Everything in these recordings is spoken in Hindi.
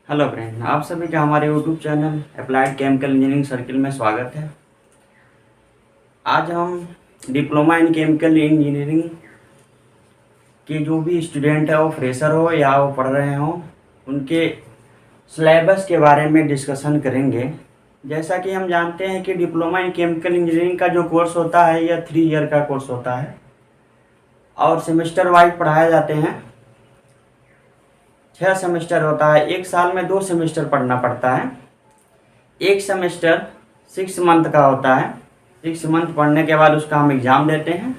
हेलो फ्रेंड, आप सभी का हमारे YouTube channel applied chemical engineering circle में स्वागत है। आज हम डिप्लोमा इन केमिकल इंजीनियरिंग के जो भी स्टूडेंट है, वो फ्रेशर हो या वो पढ़ रहे हो, उनके सिलेबस के बारे में डिस्कशन करेंगे। जैसा कि हम जानते हैं कि डिप्लोमा इन केमिकल इंजीनियरिंग का जो कोर्स होता है यह 3 ईयर का कोर्स होता है और सेमेस्टर वाइज पढ़ाए जाते हैं। 6 सेमेस्टर होता है। एक साल में 2 सेमेस्टर पढ़ना पड़ता है। एक सेमेस्टर 6 मंथ का होता है। 6 मंथ पढ़ने के बाद उसका हम एग्ज़ाम देते हैं,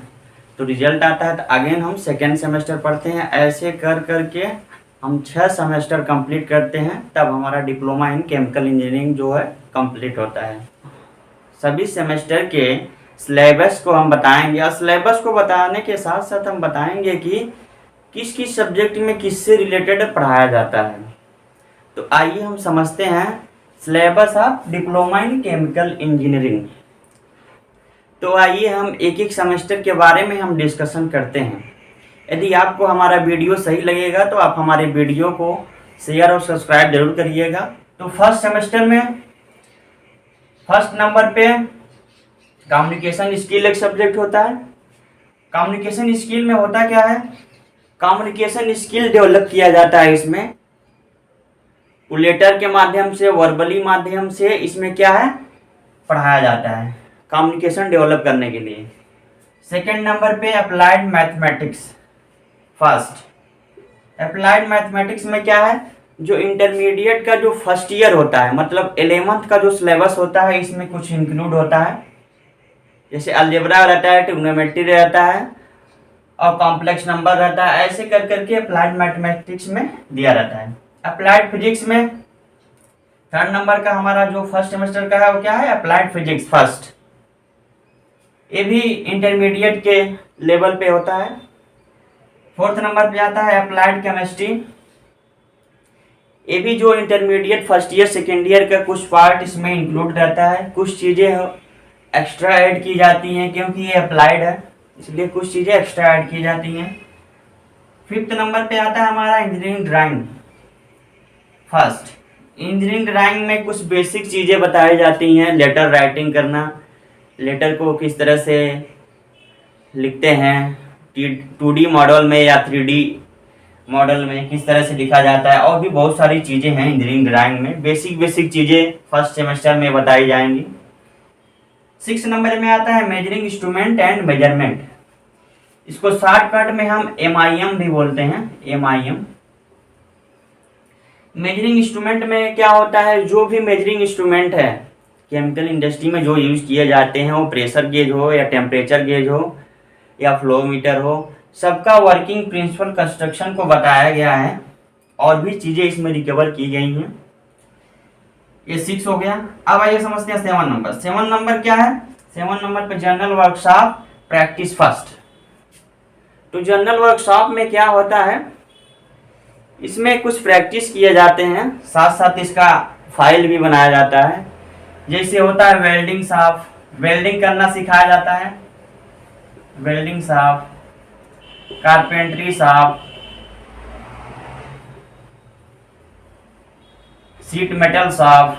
तो रिजल्ट आता है, तो अगेन हम सेकेंड सेमेस्टर पढ़ते हैं। ऐसे कर कर के हम 6 सेमेस्टर कंप्लीट करते हैं, तब हमारा डिप्लोमा इन केमिकल इंजीनियरिंग जो है कंप्लीट होता है। सभी सेमेस्टर के सिलेबस को हम बताएंगे और सिलेबस को बताने के साथ साथ हम बताएंगे कि किस किस सब्जेक्ट में किससे रिलेटेड पढ़ाया जाता है। तो आइए हम समझते हैं syllabus of diploma in chemical engineering. तो आइए हम एक एक सेमेस्टर के बारे में हम डिस्कशन करते हैं। यदि आपको हमारा वीडियो सही लगेगा तो आप हमारे वीडियो को शेयर और सब्सक्राइब जरूर करिएगा। तो फर्स्ट सेमेस्टर में फर्स्ट नंबर पे कम्युनिकेशन स्किल एक सब्जेक्ट होता है। कम्युनिकेशन स्किल में होता क्या है, कम्युनिकेशन स्किल डेवलप किया जाता है। इसमें लेटर के माध्यम से, वर्बली माध्यम से इसमें क्या है, पढ़ाया जाता है कम्युनिकेशन डेवलप करने के लिए। सेकंड नंबर पे applied mathematics. First applied mathematics में क्या है, जो इंटरमीडिएट का जो फर्स्ट ईयर होता है, मतलब 11th का जो सिलेबस होता है, इसमें कुछ इंक्लूड होता है। जैसे अलजेब्रा रहता है, ट्रिग्नोमेट्री रहता है और कॉम्प्लेक्स नंबर रहता है। ऐसे कर करके अप्लाइड मैथमेटिक्स में दिया रहता है। अप्लाइड फिजिक्स में थर्ड नंबर का हमारा जो फर्स्ट सेमेस्टर का है वो क्या है, अप्लाइड फिजिक्स फर्स्ट। ये भी इंटरमीडिएट के लेवल पे होता है। फोर्थ नंबर पे आता है अप्लाइड केमिस्ट्री। ये भी जो intermediate first year second year का कुछ पार्ट इसमें इंक्लूड रहता है। कुछ चीज़ें एक्स्ट्रा ऐड की जाती हैं, क्योंकि ये अप्लाइड है इसलिए कुछ चीज़ें एक्स्ट्रा ऐड की जाती हैं। फिफ्थ नंबर पे आता है हमारा engineering drawing first. Engineering drawing में कुछ बेसिक चीज़ें बताई जाती हैं। लेटर राइटिंग करना, लेटर को किस तरह से लिखते हैं, 2D मॉडल में या 3D मॉडल में किस तरह से लिखा जाता है, और भी बहुत सारी चीज़ें हैं इंजीनियरिंग ड्राइंग में। बेसिक चीज़ें फर्स्ट सेमेस्टर में बताई जाएंगी। 6 नंबर में आता है मेजरिंग इंस्ट्रूमेंट एंड मेजरमेंट। इसको शॉर्टकट में हम MIM भी बोलते हैं, MIM। मेजरिंग इंस्ट्रूमेंट में क्या होता है, जो भी मेजरिंग इंस्ट्रूमेंट है केमिकल इंडस्ट्री में जो यूज किए जाते हैं, वो प्रेशर गेज हो या टेम्परेचर गेज हो या फ्लोमीटर हो, सबका वर्किंग प्रिंसिपल कंस्ट्रक्शन को बताया गया है और भी चीज़ें इसमें रिकवर की गई हैं। ये 6 हो गया। अब आइए समझते हैं 7 नंबर। 7 नंबर क्या है, 7 नंबर पे जनरल वर्कशॉप प्रैक्टिस फर्स्ट। तो जनरल वर्कशॉप में क्या होता है, इसमें कुछ प्रैक्टिस किए जाते हैं, साथ साथ इसका फाइल भी बनाया जाता है। जैसे होता है वेल्डिंग शॉप, वेल्डिंग करना सिखाया जाता है, welding shop, carpentry shop, sheet metal shop,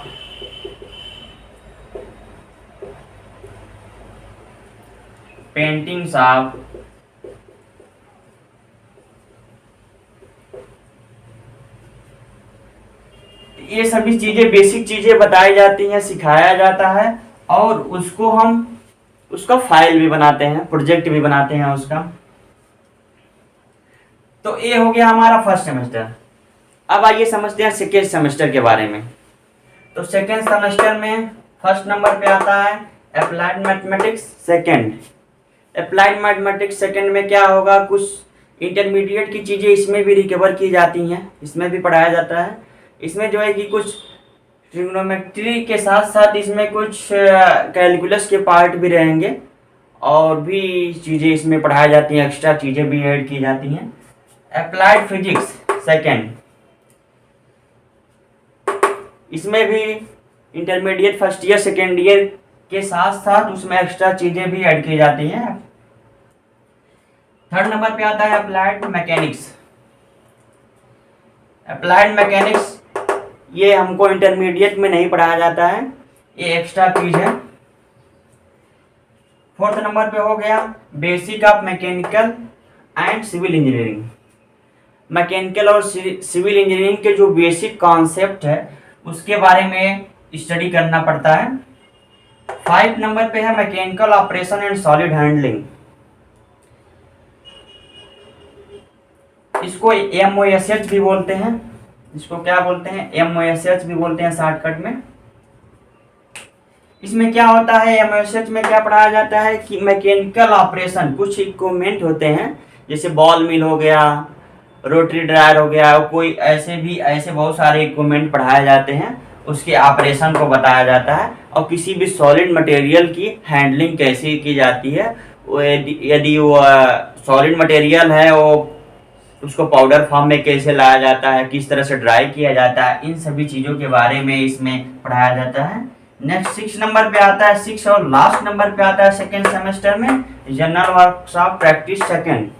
painting shop, ये सभी चीजें बेसिक चीजें बताई जाती हैं, सिखाया जाता है और उसको हम उसका फाइल भी बनाते हैं, प्रोजेक्ट भी बनाते हैं उसका। तो ये हो गया हमारा फर्स्ट सेमेस्टर। अब आइए समझते हैं सेकेंड सेमेस्टर के बारे में। तो सेकेंड सेमेस्टर में फर्स्ट नंबर पे आता है applied mathematics second. Applied mathematics second में क्या होगा, कुछ इंटरमीडिएट की चीज़ें इसमें भी रिकवर की जाती हैं, इसमें भी पढ़ाया जाता है। इसमें जो है कि कुछ ट्रिग्नोमेट्री के साथ साथ इसमें कुछ कैलकुलस के पार्ट भी रहेंगे और भी चीज़ें इसमें पढ़ाई जाती हैं, एक्स्ट्रा चीज़ें भी ऐड की जाती हैं। अप्लाइड फिजिक्स सेकेंड, इसमें भी intermediate first year second year के साथ साथ उसमें एक्स्ट्रा चीज़ें भी ऐड की जाती हैं। थर्ड नंबर पे आता है अप्लाइड मैकेनिक्स। अप्लाइड मैकेनिक्स ये हमको इंटरमीडिएट में नहीं पढ़ाया जाता है, ये एक्स्ट्रा चीज है। फोर्थ नंबर पे हो गया basic of mechanical and civil engineering. Mechanical और सिविल इंजीनियरिंग के जो बेसिक कॉन्सेप्ट है उसके बारे में स्टडी करना पड़ता है। 5 नंबर पे है mechanical operation and solid handling. इसको MOSH भी बोलते हैं, इसको क्या बोलते हैं, MOSH भी बोलते हैं शॉर्टकट में। इसमें क्या होता है, MOSH में क्या पढ़ाया जाता है कि मैकेनिकल ऑपरेशन, कुछ इक्विपमेंट होते हैं जैसे बॉल मिल हो गया, रोटरी ड्रायर हो गया, कोई ऐसे बहुत सारे इक्विपमेंट पढ़ाए जाते हैं, उसके ऑपरेशन को बताया जाता है। और किसी भी सॉलिड मटेरियल की हैंडलिंग कैसे की जाती है, यदि वो सॉलिड मटेरियल है वो उसको पाउडर फॉर्म में कैसे लाया जाता है, किस तरह से ड्राई किया जाता है, इन सभी चीज़ों के बारे में इसमें पढ़ाया जाता है। नेक्स्ट 6 नंबर पे आता है, 6 और लास्ट नंबर पे आता है सेकेंड सेमेस्टर में जनरल वर्कशॉप प्रैक्टिस सेकेंड।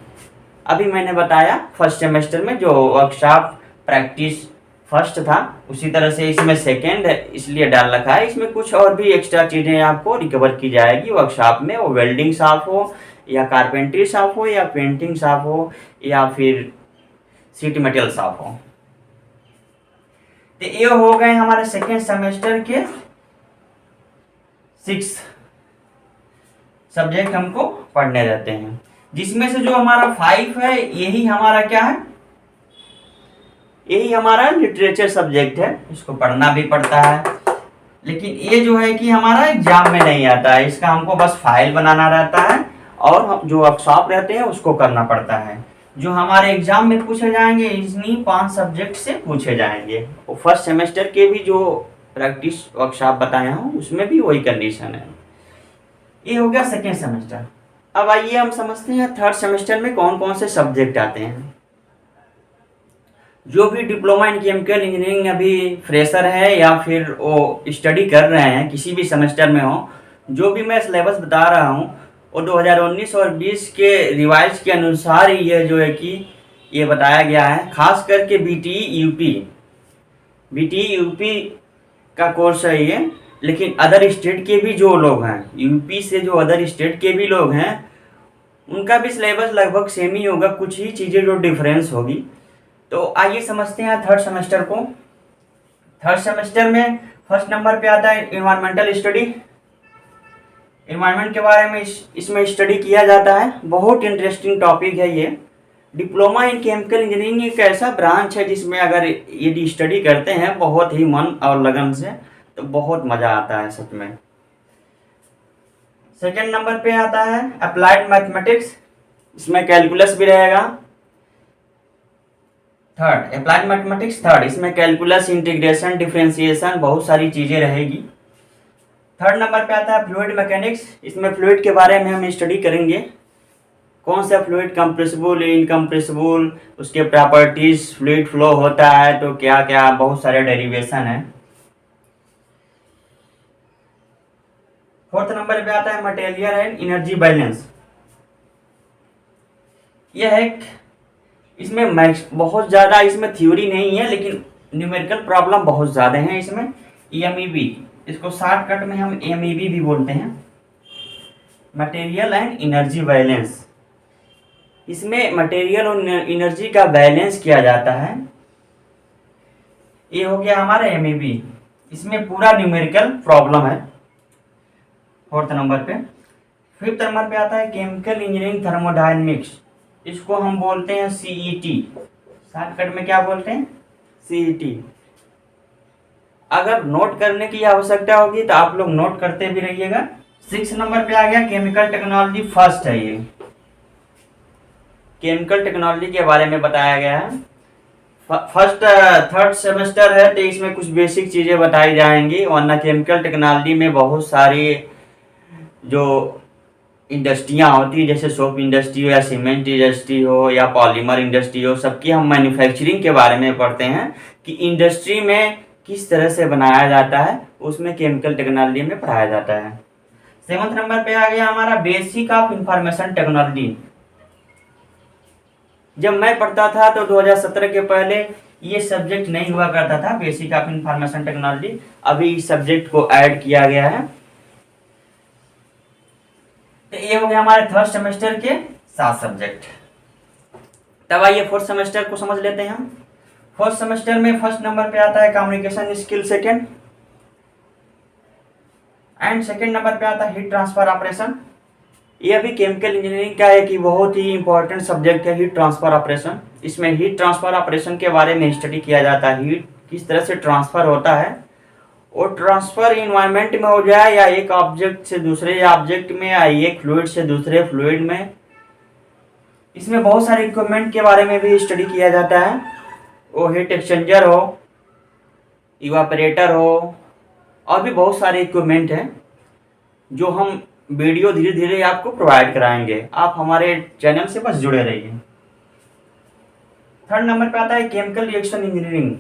अभी मैंने बताया फर्स्ट सेमेस्टर में जो वर्कशॉप प्रैक्टिस फर्स्ट था, उसी तरह से इसमें सेकेंड इसलिए डाल रखा है। इसमें कुछ और भी एक्स्ट्रा चीज़ें आपको रिकवर की जाएगी वर्कशॉप में, वो वेल्डिंग शॉप हो या कारपेंट्री शॉप हो या पेंटिंग शॉप हो या फिर सीट मेटल शॉप हो। तो ये हो गए हमारे सेकेंड सेमेस्टर के 6 सब्जेक्ट हमको पढ़ने रहते हैं, जिसमें से जो हमारा 5 है यही हमारा क्या है, यही हमारा लिटरेचर सब्जेक्ट है, इसको पढ़ना भी पड़ता है। लेकिन ये जो है कि हमारा एग्जाम में नहीं आता है, इसका हमको बस फाइल बनाना रहता है और जो वर्कशॉप रहते हैं उसको करना पड़ता है। जो हमारे एग्जाम में पूछे जाएंगे इन्हीं 5 सब्जेक्ट से पूछे जाएंगे। और फर्स्ट सेमेस्टर के भी जो प्रैक्टिस वर्कशॉप बताया हूँ उसमें भी वही कंडीशन है। ये हो गया सेकेंड सेमेस्टर। अब आइए हम समझते हैं थर्ड सेमेस्टर में कौन कौन से सब्जेक्ट आते हैं। जो भी डिप्लोमा इन केमिकल इंजीनियरिंग अभी फ्रेशर है या फिर वो स्टडी कर रहे हैं किसी भी सेमेस्टर में हो, जो भी मैं सिलेबस बता रहा हूँ वो 2019 और 20 के रिवाइज के अनुसार ये जो है कि ये बताया गया है। खास करके BTE UP का कोर्स है ये, लेकिन अदर स्टेट के भी जो लोग हैं, यूपी से जो अदर स्टेट के भी लोग हैं, उनका भी सिलेबस लगभग सेम ही होगा, कुछ ही चीज़ें जो डिफरेंस होगी। तो आइए समझते हैं थर्ड सेमेस्टर को। थर्ड सेमेस्टर में फर्स्ट नंबर पे आता है इन्वायरमेंटल स्टडी। इन्वायरमेंट के बारे में इसमें स्टडी किया जाता है। बहुत इंटरेस्टिंग टॉपिक है ये। डिप्लोमा इन केमिकल इंजीनियरिंग एक ऐसा ब्रांच है जिसमें अगर यदि स्टडी करते हैं बहुत ही मन और लगन से तो बहुत मज़ा आता है सच में। सेकेंड नंबर पे आता है अप्लाइड मैथमेटिक्स, इसमें कैलकुलस भी रहेगा। थर्ड अप्लाइड मैथमेटिक्स थर्ड, इसमें कैलकुलस, इंटीग्रेशन, डिफरेंशिएशन, बहुत सारी चीज़ें रहेगी। थर्ड नंबर पे आता है फ्लूइड मैकेनिक्स, इसमें फ्लूइड के बारे में हम स्टडी करेंगे। कौन सा फ्लूइड कंप्रेसिबल, इनकम्प्रेसिबल, उसके प्रॉपर्टीज, फ्लूइड फ्लो होता है तो क्या क्या, बहुत सारे डेरिवेशन है। फोर्थ नंबर पे आता है मटेरियल एंड एनर्जी बैलेंस। यह है इसमें बहुत ज़्यादा इसमें थ्योरी नहीं है लेकिन न्यूमेरिकल प्रॉब्लम बहुत ज़्यादा हैं इसमें। MEB, इसको शॉर्टकट में हम MEB भी बोलते हैं, मटेरियल एंड एनर्जी बैलेंस। इसमें मटेरियल और एनर्जी का बैलेंस किया जाता है। ये हो गया हमारा MEB, इसमें पूरा न्यूमेरिकल प्रॉब्लम है फोर्थ नंबर पे। फिफ्थ नंबर पे आता है केमिकल इंजीनियरिंग थर्मोडायनेमिक्स, इसको हम बोलते हैं CET, शॉर्टकट में क्या बोलते हैं CET। अगर नोट करने की आवश्यकता होगी तो आप लोग नोट करते भी रहिएगा। 6 नंबर पे आ गया केमिकल टेक्नोलॉजी फर्स्ट है। ये केमिकल टेक्नोलॉजी के बारे में बताया गया है। फर्स्ट थर्ड सेमेस्टर है तो इसमें कुछ बेसिक चीज़ें बताई जाएंगी, वरना केमिकल टेक्नोलॉजी में बहुत सारी जो इंडस्ट्रियाँ होती है जैसे सोप इंडस्ट्री हो या सीमेंट इंडस्ट्री हो या पॉलीमर इंडस्ट्री हो, सबकी हम मैन्युफैक्चरिंग के बारे में पढ़ते हैं कि इंडस्ट्री में किस तरह से बनाया जाता है, उसमें केमिकल टेक्नोलॉजी में पढ़ाया जाता है। 7th नंबर पे आ गया हमारा बेसिक ऑफ इंफॉर्मेशन टेक्नोलॉजी। जब मैं पढ़ता था तो 2017 के पहले ये सब्जेक्ट नहीं हुआ करता था, बेसिक ऑफ इंफॉर्मेशन टेक्नोलॉजी, अभी इस सब्जेक्ट को ऐड किया गया है। तो ये हो गया हमारे थर्ड सेमेस्टर के 7 सब्जेक्ट। तब आइए फोर्थ सेमेस्टर को समझ लेते हैं हम। फोर्थ सेमेस्टर में फर्स्ट नंबर पे आता है communication skill second, and second number पे आता है हीट ट्रांसफर ऑपरेशन। ये भी केमिकल इंजीनियरिंग का एक बहुत ही इंपॉर्टेंट सब्जेक्ट है, हीट ट्रांसफर ऑपरेशन। इसमें हीट ट्रांसफर ऑपरेशन के बारे में स्टडी किया जाता है, हीट किस तरह से ट्रांसफर होता है, और ट्रांसफर इन्वायरमेंट में हो जाए या एक ऑब्जेक्ट से दूसरे ऑब्जेक्ट में या एक फ्लूइड से दूसरे फ्लूइड में। इसमें बहुत सारे इक्विपमेंट के बारे में भी स्टडी किया जाता है, वो हीट एक्सचेंजर हो, इवापोरेटर हो, और भी बहुत सारे इक्विपमेंट हैं जो हम वीडियो धीरे धीरे आपको प्रोवाइड कराएंगे। आप हमारे चैनल से बस जुड़े रहिए। थर्ड नंबर पे आता है केमिकल रिएक्शन इंजीनियरिंग,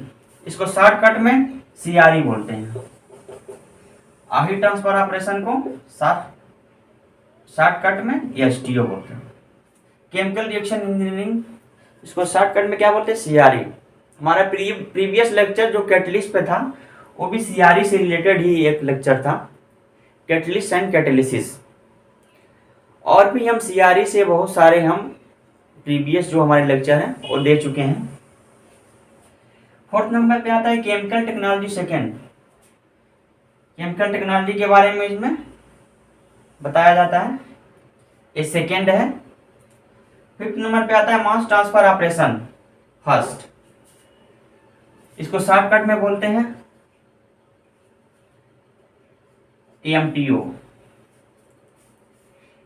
इसको शॉर्टकट में CRE बोलते हैं। हीट ट्रांसफर ऑपरेशन को शॉर्टकट में STO बोलते हैं। केमिकल रिएक्शन इंजीनियरिंग, इसको शॉर्टकट में क्या बोलते हैं, CRE। हमारा प्रीवियस लेक्चर जो कैटलिस्ट पे था वो भी CRE से रिलेटेड ही एक लेक्चर था, कैटलिस्ट एंड कैटेलिसिस। और भी हम CRE से बहुत सारे हम प्रीवियस जो हमारे लेक्चर हैं वो दे चुके हैं। फोर्थ नंबर पे आता है chemical technology second. Chemical technology के बारे में इसमें बताया जाता है, ये सेकेंड है। फिफ्थ नंबर पे आता है मास ट्रांसफर ऑपरेशन फर्स्ट, इसको शॉर्टकट में बोलते हैं AMTO।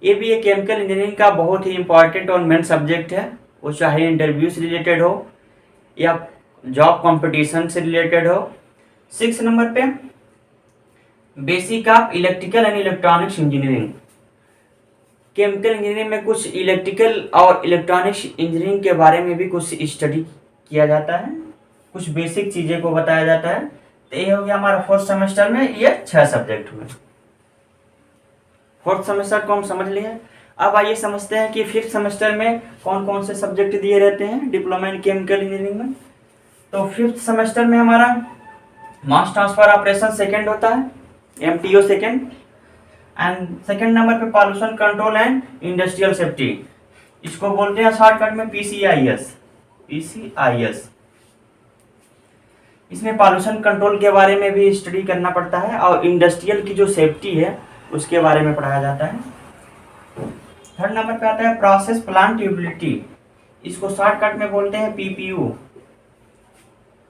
ये भी एक केमिकल इंजीनियरिंग का बहुत ही इंपॉर्टेंट और मेन सब्जेक्ट है, वो चाहे इंटरव्यू से रिलेटेड हो या जॉब कंपटीशन से रिलेटेड हो। 6 नंबर पे basic of electrical and electronics engineering. Chemical engineering में कुछ इलेक्ट्रिकल और इलेक्ट्रॉनिक्स इंजीनियरिंग के बारे में भी कुछ स्टडी किया जाता है, कुछ बेसिक चीज़ें को बताया जाता है। तो ये हो गया हमारा फोर्थ सेमेस्टर में, ये 6 सब्जेक्ट हुए। फोर्थ सेमेस्टर को हम समझ लिए। अब आइए समझते हैं कि फिफ्थ सेमेस्टर में कौन कौन से सब्जेक्ट दिए रहते हैं डिप्लोमा इन केमिकल इंजीनियरिंग में। तो फिफ्थ सेमेस्टर में हमारा मास ट्रांसफर ऑपरेशन सेकेंड होता है, MTO second, and second number पे pollution control and industrial safety, इसको बोलते हैं शॉर्टकट में PCIS। इसमें पॉल्यूशन कंट्रोल के बारे में भी स्टडी करना पड़ता है और इंडस्ट्रियल की जो सेफ्टी है उसके बारे में पढ़ाया जाता है। थर्ड नंबर पे आता है प्रोसेस प्लांट यूटिलिटी, इसको शॉर्टकट में बोलते हैं PPU।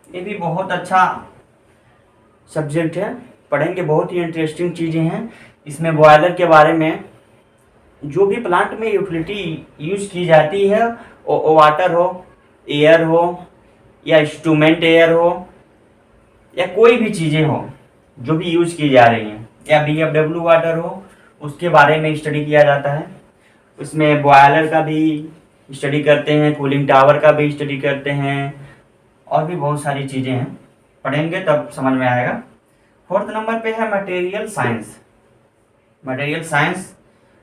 ये भी बहुत अच्छा सब्जेक्ट है, पढ़ेंगे, बहुत ही इंटरेस्टिंग चीज़ें हैं इसमें। बॉयलर के बारे में, जो भी प्लांट में यूटिलिटी यूज की जाती है, वाटर हो, एयर हो, या इंस्ट्रूमेंट एयर हो, या कोई भी चीज़ें हो जो भी यूज की जा रही हैं, या BFW वाटर हो, उसके बारे में स्टडी किया जाता है। उसमें बॉयलर का भी स्टडी करते हैं, कूलिंग टावर का भी स्टडी करते हैं, और भी बहुत सारी चीज़ें हैं, पढ़ेंगे तब समझ में आएगा। फोर्थ नंबर पे है मटेरियल साइंस। मटेरियल साइंस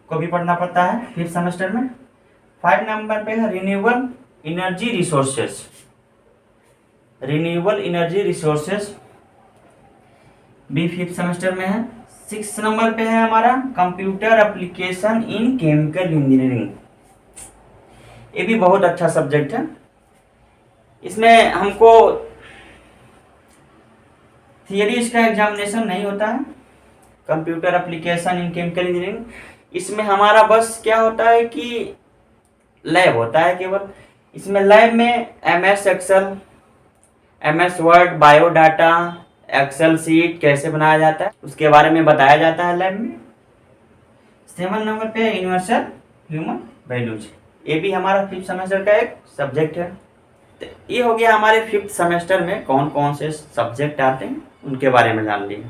को भी पढ़ना पड़ता है फिफ्थ सेमेस्टर में। 5 नंबर पे है renewable energy resources. Renewable energy resources भी फिफ्थ सेमेस्टर में है। 6 नंबर पे है हमारा computer application in chemical engineering. ये भी बहुत अच्छा सब्जेक्ट है, इसमें हमको थियरी इसका एग्जामिनेशन नहीं होता है। Computer application in chemical engineering, इसमें हमारा बस क्या होता है कि लैब होता है केवल। इसमें लैब में MS Excel, MS Word, biodata, Excel sheet कैसे बनाया जाता है उसके बारे में बताया जाता है लैब में। 7 नंबर पे यूनिवर्सल ह्यूमन वैल्यूज, ये भी हमारा फिफ्थ सेमेस्टर का एक सब्जेक्ट है। तो ये हो गया हमारे फिफ्थ सेमेस्टर में कौन कौन से सब्जेक्ट आते हैं उनके बारे में जान लिए।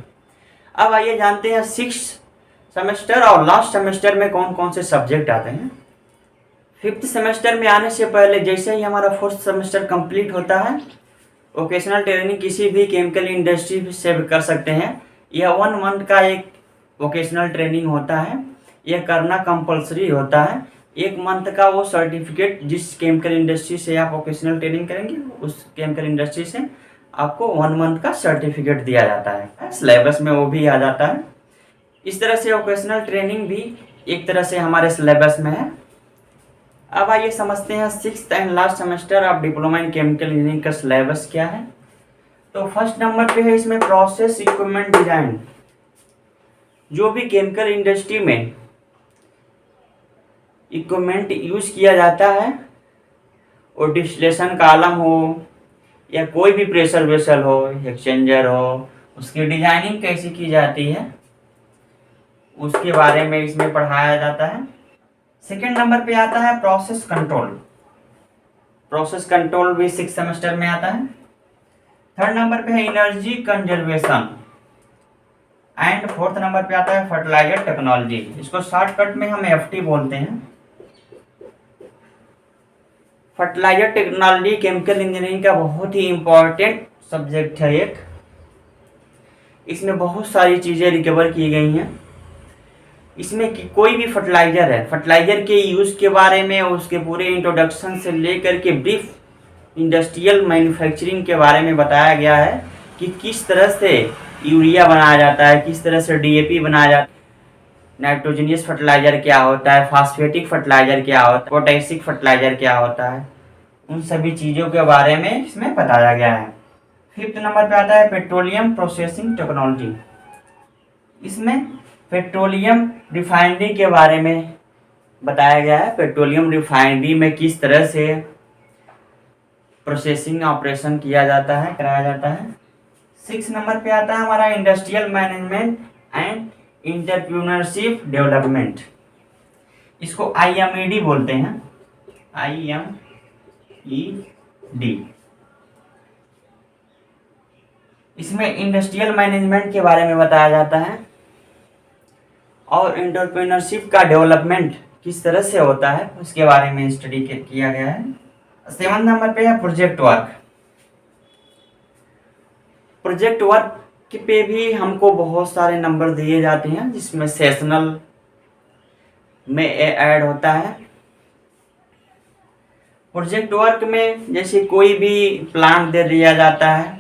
अब आइए जानते हैं सिक्स्थ सेमेस्टर और लास्ट सेमेस्टर में कौन कौन से सब्जेक्ट आते हैं। फिफ्थ सेमेस्टर में आने से पहले जैसे ही हमारा फोर्थ सेमेस्टर कंप्लीट होता है, वोकेशनल ट्रेनिंग किसी भी केमिकल इंडस्ट्री से भी कर सकते हैं। यह 1 मंथ का एक वोकेशनल ट्रेनिंग होता है, यह करना कंपलसरी होता है। 1 मंथ का वो सर्टिफिकेट जिस केमिकल इंडस्ट्री से आप वोकेशनल ट्रेनिंग करेंगे उस केमिकल इंडस्ट्री से आपको 1 मंथ का सर्टिफिकेट दिया जाता है, सिलेबस में वो भी आ जाता है। इस तरह से वोकेशनल ट्रेनिंग भी एक तरह से हमारे सिलेबस में है। अब आइए समझते हैं 6th and last semester of diploma in chemical engineering का सिलेबस क्या है। तो फर्स्ट नंबर पे है इसमें प्रोसेस इक्विपमेंट डिजाइन। जो भी केमिकल इंडस्ट्री में इक्विपमेंट यूज किया जाता है, और डिस्टिलेशन कॉलम हो या कोई भी प्रेशर वेसल हो, एक्सचेंजर हो, उसकी डिजाइनिंग कैसी की जाती है उसके बारे में इसमें पढ़ाया जाता है। सेकेंड नंबर पे आता है प्रोसेस कंट्रोल। प्रोसेस कंट्रोल भी 6th सेमेस्टर में आता है। थर्ड नंबर पे है energy conservation and fourth number पे आता है फर्टिलाइजर टेक्नोलॉजी। इसको शॉर्टकट में हम FT बोलते हैं। फर्टिलाइजर टेक्नोलॉजी केमिकल इंजीनियरिंग का बहुत ही इम्पोर्टेंट सब्जेक्ट है एक। इसमें बहुत सारी चीज़ें रिकवर की गई हैं। इसमें कोई भी फर्टिलाइजर है, फर्टिलाइजर के यूज़ के बारे में, उसके पूरे इंट्रोडक्शन से लेकर के ब्रीफ इंडस्ट्रियल मैन्युफैक्चरिंग के बारे में बताया गया है कि किस तरह से यूरिया बनाया जाता है, किस तरह से DAP बनाया जाता है, नाइट्रोजनियस फर्टिलाइजर क्या होता है, फास्फेटिक फर्टिलाइजर क्या होता है, पोटेशिक फर्टिलाइजर क्या होता है, उन सभी चीज़ों के बारे में इसमें बताया गया है। 5th नंबर पे आता है पेट्रोलियम प्रोसेसिंग टेक्नोलॉजी। इसमें पेट्रोलियम रिफाइनरी के बारे में बताया गया है। पेट्रोलियम रिफाइनरी में किस तरह से प्रोसेसिंग ऑपरेशन किया जाता है, कराया जाता है। 6 नंबर पे आता है हमारा industrial management and entrepreneurship development. इसको IMED बोलते हैं, IMED। इसमें इंडस्ट्रियल मैनेजमेंट के बारे में बताया जाता है और एंटरप्रेन्योरशिप का डेवलपमेंट किस तरह से होता है उसके बारे में स्टडी किया गया है। 7 नंबर पे है प्रोजेक्ट वर्क। प्रोजेक्ट वर्क पे भी हमको बहुत सारे नंबर दिए जाते हैं, जिसमें सेशनल में ऐड होता है। प्रोजेक्ट वर्क में जैसे कोई भी प्लांट दे दिया जाता है,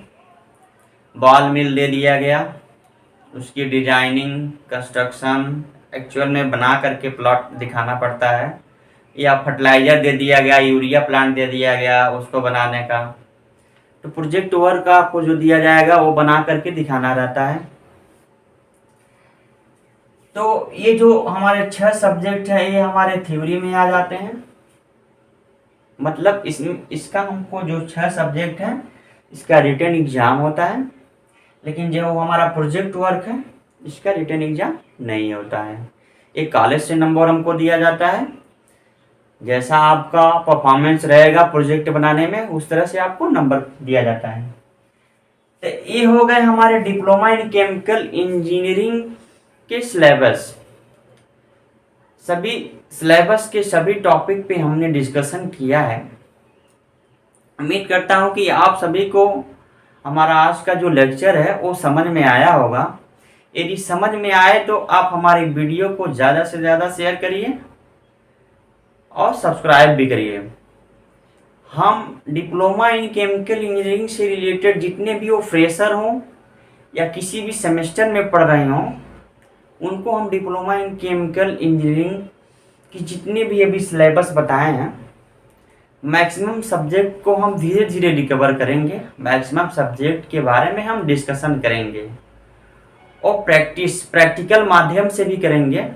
बॉल मिल दे दिया गया, उसकी डिजाइनिंग, कंस्ट्रक्शन एक्चुअल में बना करके प्लॉट दिखाना पड़ता है, या फर्टिलाइजर दे दिया गया, यूरिया प्लांट दे दिया गया उसको बनाने का, तो प्रोजेक्ट वर्क आपको जो दिया जाएगा वो बना करके दिखाना रहता है। तो ये जो हमारे 6 सब्जेक्ट है ये हमारे थ्योरी में आ जाते हैं। मतलब इसका हमको जो 6 सब्जेक्ट है इसका रिटन एग्जाम होता है, लेकिन जो हमारा प्रोजेक्ट वर्क है इसका रिटन एग्जाम नहीं होता है। एक कॉलेज से नंबर हमको दिया जाता है, जैसा आपका परफॉर्मेंस रहेगा प्रोजेक्ट बनाने में उस तरह से आपको नंबर दिया जाता है। तो ये हो गए हमारे डिप्लोमा इन केमिकल इंजीनियरिंग के सिलेबस। सभी सिलेबस के सभी टॉपिक पे हमने डिस्कशन किया है। उम्मीद करता हूँ कि आप सभी को हमारा आज का जो लेक्चर है वो समझ में आया होगा। यदि समझ में आए तो आप हमारी वीडियो को ज़्यादा से ज़्यादा शेयर करिए और सब्सक्राइब भी करिए। हम डिप्लोमा इन केमिकल इंजीनियरिंग से रिलेटेड जितने भी वो फ्रेशर हों या किसी भी सेमेस्टर में पढ़ रहे हों, उनको हम डिप्लोमा इन केमिकल इंजीनियरिंग की जितने भी अभी सिलेबस बताए हैं, मैक्सिमम सब्जेक्ट को हम धीरे धीरे रिकवर करेंगे। मैक्सिमम सब्जेक्ट के बारे में हम डिस्कशन करेंगे और प्रैक्टिकल माध्यम से भी करेंगे।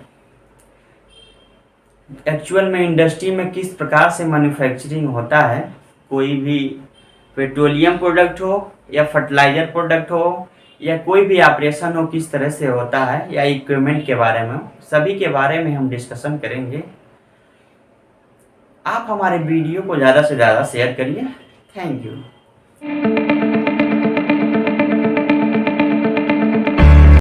एक्चुअल में इंडस्ट्री में किस प्रकार से मैन्युफैक्चरिंग होता है, कोई भी पेट्रोलियम प्रोडक्ट हो या फर्टिलाइजर प्रोडक्ट हो या कोई भी ऑपरेशन हो किस तरह से होता है, या इक्विपमेंट के बारे में, सभी के बारे में हम डिस्कशन करेंगे। आप हमारे वीडियो को ज़्यादा से ज़्यादा शेयर करिए। Thank you.